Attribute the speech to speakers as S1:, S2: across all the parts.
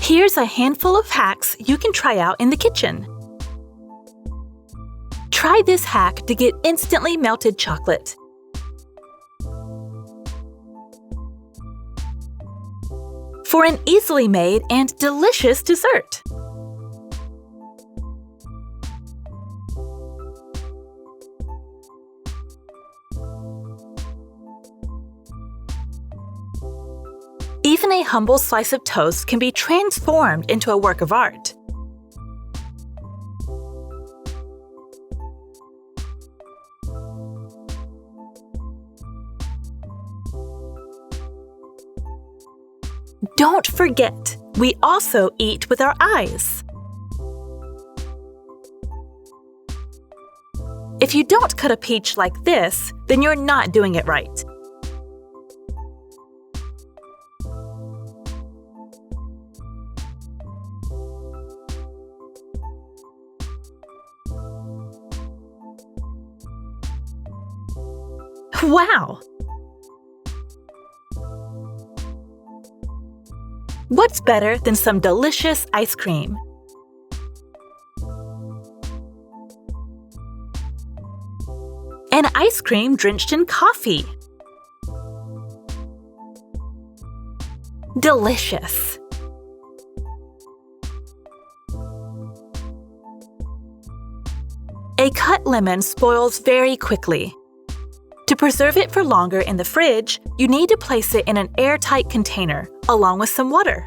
S1: Here's a handful of hacks you can try out in the kitchen. Try this hack to get instantly melted chocolate. For an easily made and delicious dessert. Even a humble slice of toast can be transformed into a work of art. Don't forget, we also eat with our eyes. If you don't cut a peach like this, then you're not doing it right. Wow! What's better than some delicious ice cream? An ice cream drenched in coffee. Delicious! A cut lemon spoils very quickly. To preserve it for longer in the fridge, you need to place it in an airtight container, along with some water.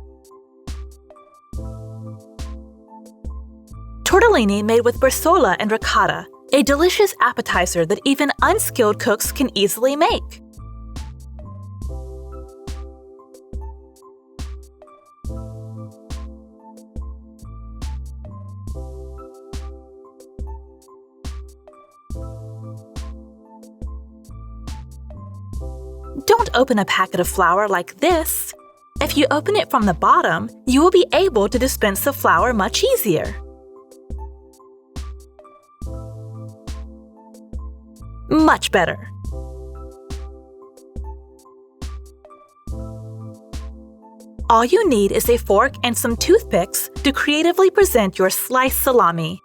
S1: Tortellini made with bresaola and ricotta, a delicious appetizer that even unskilled cooks can easily make. Don't open a packet of flour like this. If you open it from the bottom, you will be able to dispense the flour much easier. Much better. All you need is a fork and some toothpicks to creatively present your sliced salami.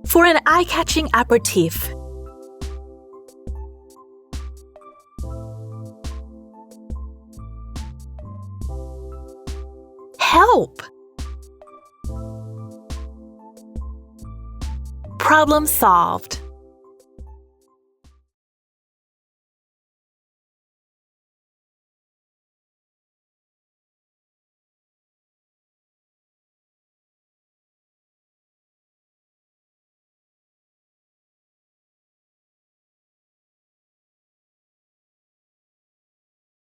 S1: For an eye-catching aperitif. Help! Problem solved.